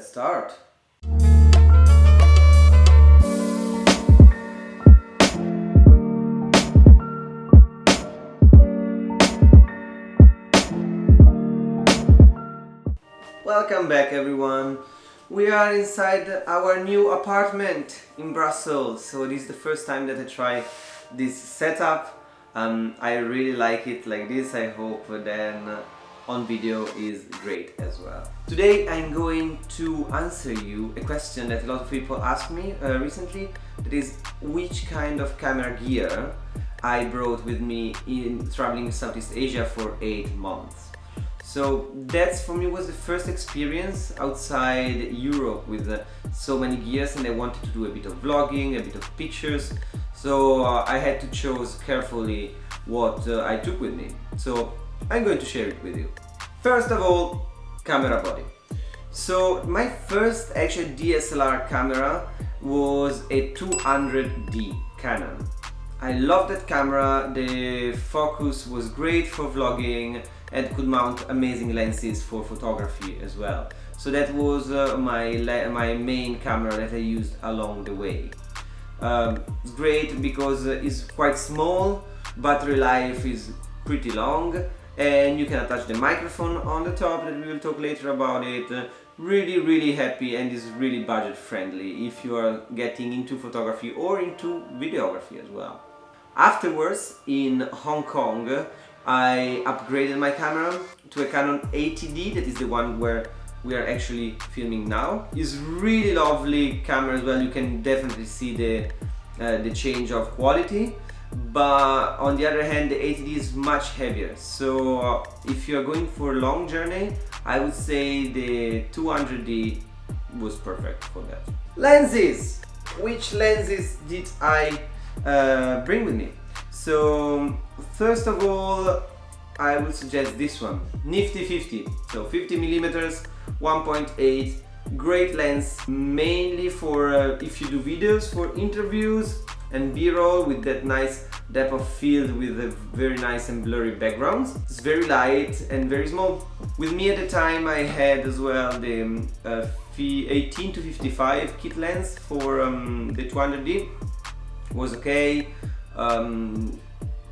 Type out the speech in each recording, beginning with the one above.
Let's start. Welcome back everyone. We are inside our new apartment in Brussels. So this is the first time that I try this setup. I really like it like this. I hope then on video is great as well. Today I'm going to answer you a question that a lot of people asked me recently. That is, which kind of camera gear I brought with me in traveling in Southeast Asia for 8 months. So that for me was the first experience outside Europe with so many gears, and I wanted to do a bit of vlogging, a bit of pictures. So I had to choose carefully what I took with me. So I'm going to share it with you. First of all, camera body. So my first actual DSLR camera was a 200D Canon. I love that camera. The focus was great for vlogging and could mount amazing lenses for photography as well. So that was my main camera that I used along the way. It's great because it's quite small, battery life is pretty long, and you can attach the microphone on the top, that we will talk later about it. Really happy, and is really budget friendly if you are getting into photography or into videography as well. Afterwards, in Hong Kong, I upgraded my camera to a Canon 80D, that is the one where we are actually filming now. It's really lovely camera as well. You can definitely see the change of quality, but on the other hand the 80D is much heavier. So if you are going for a long journey, I would say the 200D was perfect for that. Lenses! Which lenses did I bring with me? So first of all, I would suggest this one, Nifty 50. So 50mm, 1.8, great lens, mainly for if you do videos, for interviews and b-roll with that nice depth of field with a very nice and blurry backgrounds. It's very light and very small. With me at the time I had as well the 18 to 55 kit lens for the 200D. Was okay. You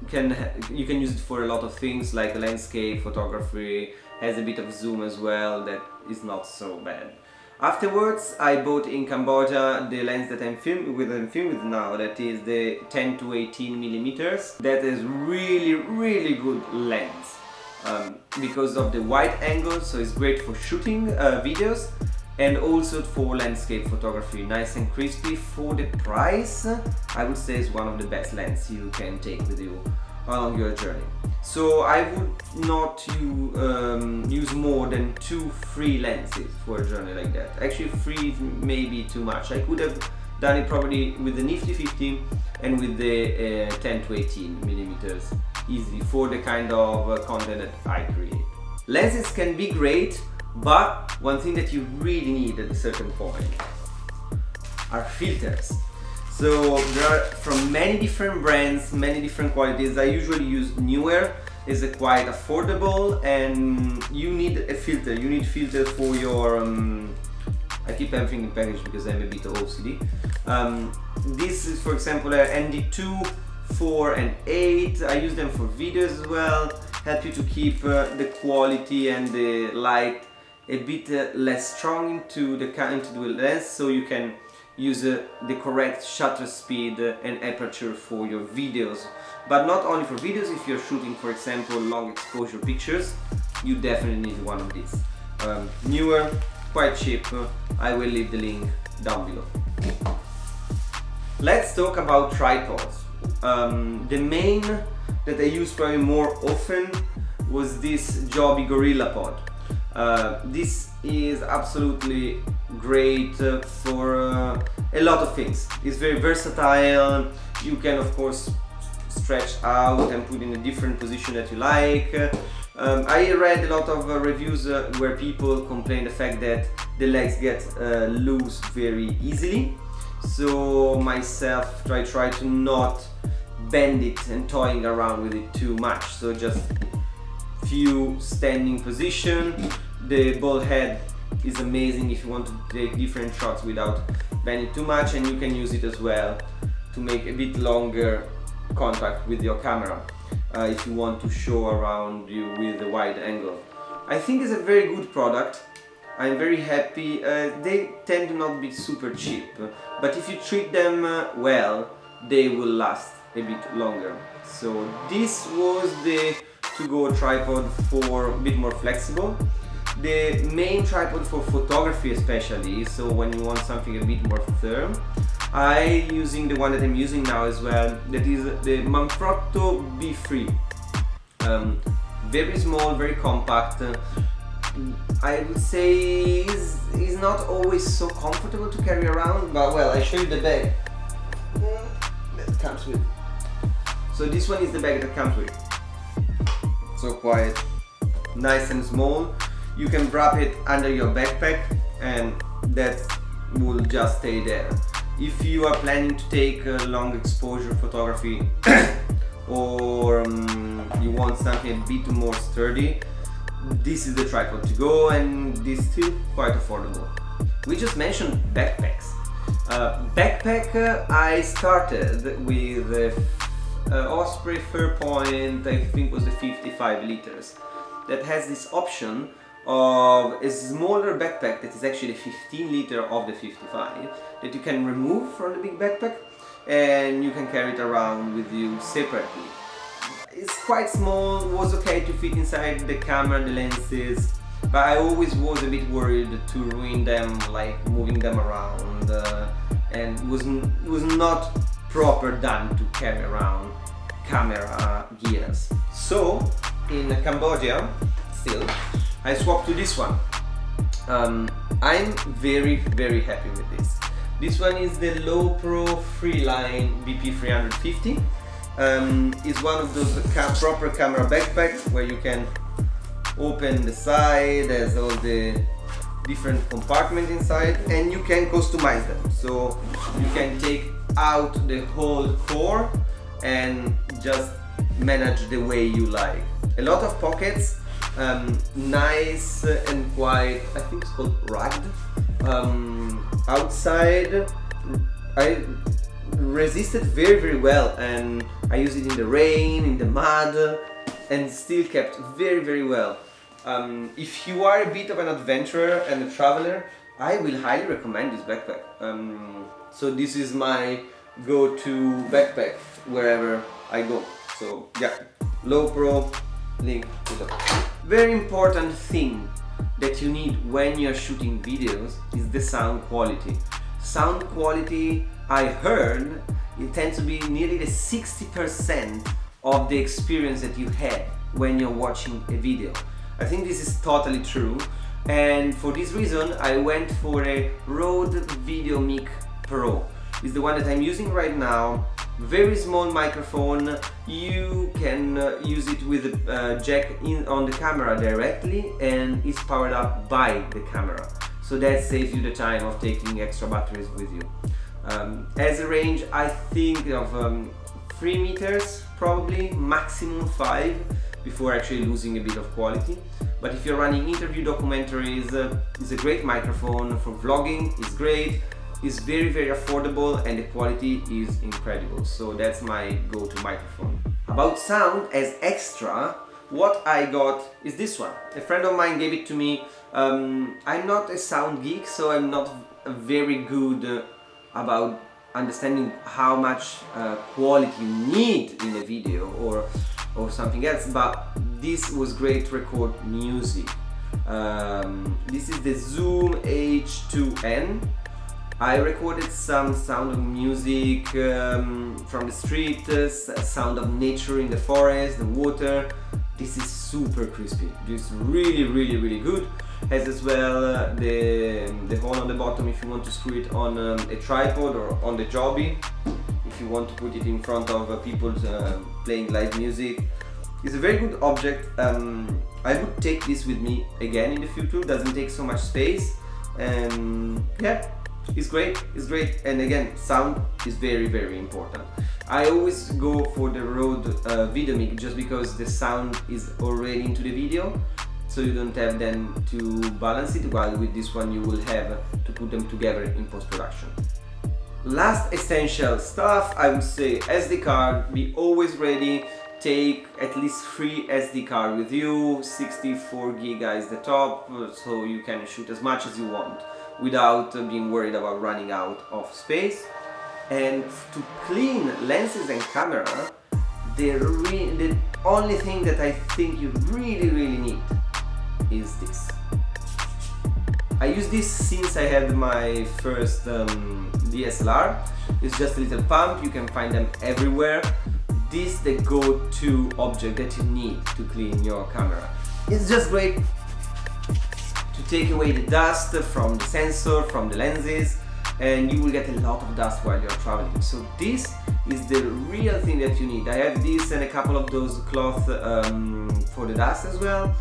can use it for a lot of things like landscape photography, has a bit of zoom as well, that is not so bad. Afterwards I bought in Cambodia the lens that I'm filming with now, that is the 10 to 18mm. That is really good lens because of the wide angle, so it's great for shooting videos and also for landscape photography. Nice and crispy. For the price, I would say it's one of the best lenses you can take with you along your journey. So I would not use more than 2-3 lenses for a journey like that. Actually 3 may be too much. I could have done it probably with the Nifty 50 and with the 10 to 18mm easily for the kind of content that I create. Lenses can be great, but one thing that you really need at a certain point are filters. So there are from many different brands, many different qualities. I usually use Neewer. It's quite affordable, and you need a filter. You need filter for your I keep everything in package because I'm a bit OCD. This is, for example, a ND2, 4 and 8. I use them for videos as well. Help you to keep the quality and the light a bit less strong into the lens, so you can use the correct shutter speed and aperture for your videos. But not only for videos, if you're shooting, for example, long exposure pictures, you definitely need one of these. Neewer, quite cheap. I will leave the link down below. Let's talk about tripods. The main that I use probably more often was this Joby Gorillapod. This is absolutely great for a lot of things. It's very versatile. You can of course stretch out and put in a different position that you like. I read a lot of reviews where people complain the fact that the legs get loose very easily. So myself, I try to not bend it and toying around with it too much. So just few standing position, the ball head is amazing if you want to take different shots without bending too much, and you can use it as well to make a bit longer contact with your camera if you want to show around you with a wide angle. I think it's a very good product. I'm very happy. They tend to not be super cheap, but if you treat them well, they will last a bit longer. So this was the to-go tripod for a bit more flexible. The main tripod for photography especially, so when you want something a bit more firm. I'm using the one that I'm using now as well, that is the Manfrotto BeFree. Very small, very compact. I would say is not always so comfortable to carry around, but well, I show you the bag that comes with. So this one is the bag that comes with. So quite nice and small. You can wrap it under your backpack and that will just stay there. If you are planning to take long exposure photography or you want something a bit more sturdy, this is the tripod to go, and this is still quite affordable. We just mentioned backpacks. I started with Osprey Fairpoint, I think was the 55 liters, that has this option of a smaller backpack that is actually 15 liter of the 55 that you can remove from the big backpack and you can carry it around with you separately. It's quite small, was okay to fit inside the camera, the lenses, but I always was a bit worried to ruin them, like moving them around, and it was not proper done to carry around camera gears. So in Cambodia, still, I swapped to this one. I'm very happy with this. This one is the LowePro Freeline BP 350. It's one of those proper camera backpacks where you can open the side, there's all the different compartments inside, and you can customize them. So you can take out the whole core and just manage the way you like. A lot of pockets, nice and quite, I think it's called rugged. Outside, I resisted very well, and I used it in the rain, in the mud, and still kept very well. If you are a bit of an adventurer and a traveler, I will highly recommend this backpack. So this is my go-to backpack wherever I go. So yeah, LowePro, link below. Very important thing that you need when you're shooting videos is the sound quality. Sound quality, I heard, it tends to be nearly the 60% of the experience that you had when you're watching a video. I think this is totally true, and for this reason I went for a Rode VideoMic Pro. It's the one that I'm using right now. Very small microphone. You can use it with a jack on the camera directly, and it's powered up by the camera. So that saves you the time of taking extra batteries with you. As a range, I think of 3 meters, probably maximum 5, before actually losing a bit of quality. But if you're running interview documentaries, it's a great microphone. For vlogging, it's great. It's very affordable, and the quality is incredible. So that's my go-to microphone. About sound, as extra, what I got is this one. A friend of mine gave it to me. I'm not a sound geek, so I'm not very good about understanding how much quality you need in a video or something else, but this was great to record music. This is the Zoom H2N. I recorded some sound of music from the street, sound of nature in the forest, the water. This is super crispy. This is really good. Has as well the hole on the bottom if you want to screw it on a tripod or on the Joby, if you want to put it in front of people playing live music. It's a very good object. I would take this with me again in the future. Doesn't take so much space, and yeah, it's great. And again, sound is very important. I always go for the Rode VideoMic just because the sound is already into the video, so you don't have then to balance it, while with this one you will have to put them together in post-production. Last essential stuff, I would say SD card. Be always ready. Take at least 3 SD card with you. 64 giga is the top, so you can shoot as much as you want without being worried about running out of space. And to clean lenses and camera, the only thing that I think you really need is this. I use this since I had my first DSLR. It's just a little pump, you can find them everywhere. This is the go-to object that you need to clean your camera. It's just great to take away the dust from the sensor, from the lenses, and you will get a lot of dust while you're traveling. So this is the real thing that you need. I have this and a couple of those cloths for the dust as well,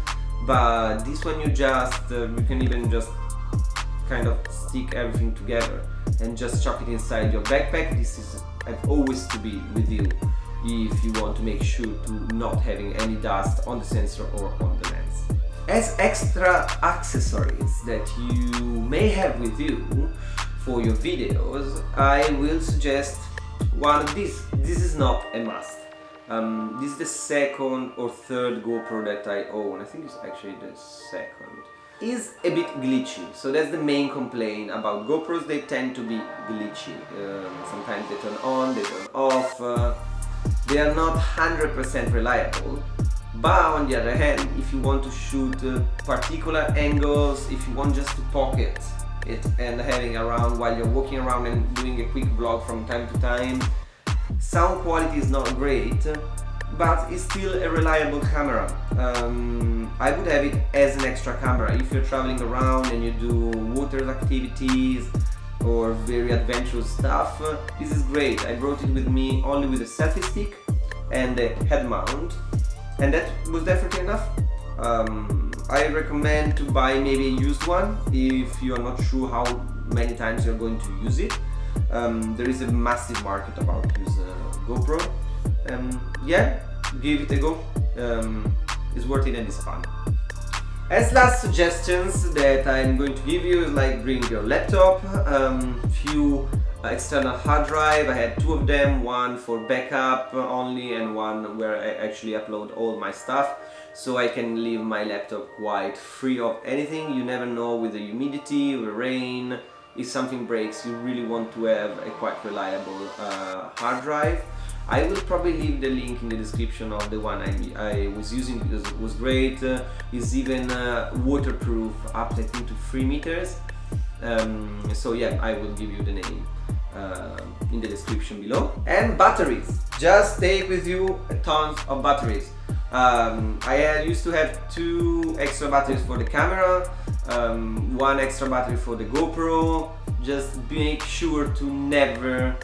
but this one you can even just kind of stick everything together and just chuck it inside your backpack. This is always to be with you if you want to make sure to not having any dust on the sensor or on the lens. As extra accessories that you may have with you for your videos, I will suggest one of these. This is not a must. This is the second or third GoPro that I own. I think it's actually the second. Is a bit glitchy, so that's the main complaint about GoPros. They tend to be glitchy. Sometimes they turn on, they turn off. They are not 100% reliable. But on the other hand, if you want to shoot particular angles, if you want just to pocket it and having around while you're walking around and doing a quick vlog from time to time, sound quality is not great, but it's still a reliable camera. I would have it as an extra camera if you're traveling around and you do water activities or very adventurous stuff. This is great. I brought it with me only with a selfie stick and a head mount, and that was definitely enough. I recommend to buy maybe a used one if you're not sure how many times you're going to use it. There is a massive market about used GoPro. Yeah, give it a go. It's worth it and it's fun. As last suggestions that I'm going to give you is like bring your laptop, few external hard drive. I had 2 of them, one for backup only and one where I actually upload all my stuff, so I can leave my laptop quite free of anything. You never know with the humidity, the rain, if something breaks, you really want to have a quite reliable hard drive. I will probably leave the link in the description of the one I was using because it was great. It's even waterproof up I think to 3 meters. So yeah, I will give you the name in the description below. And batteries. Just take with you tons of batteries. I used to have 2 extra batteries for the camera, 1 extra battery for the GoPro. Just make sure to never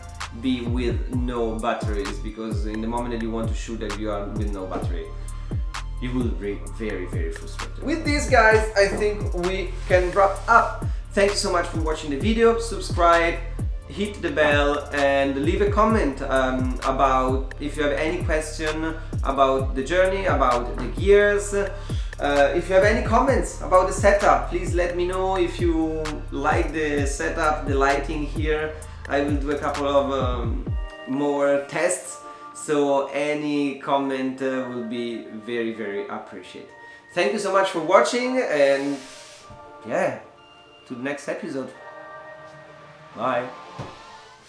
be with no batteries, because in the moment that you want to shoot that you are with no battery, you will be very frustrated. With this, guys, I think we can wrap up. Thank you so much for watching the video. Subscribe, hit the bell, and leave a comment about if you have any question about the journey, about the gears. If you have any comments about the setup, please let me know. If you like the setup, the lighting here, I will do a couple of more tests, so any comment will be very appreciated. Thank you so much for watching, and yeah, to the next episode. Bye.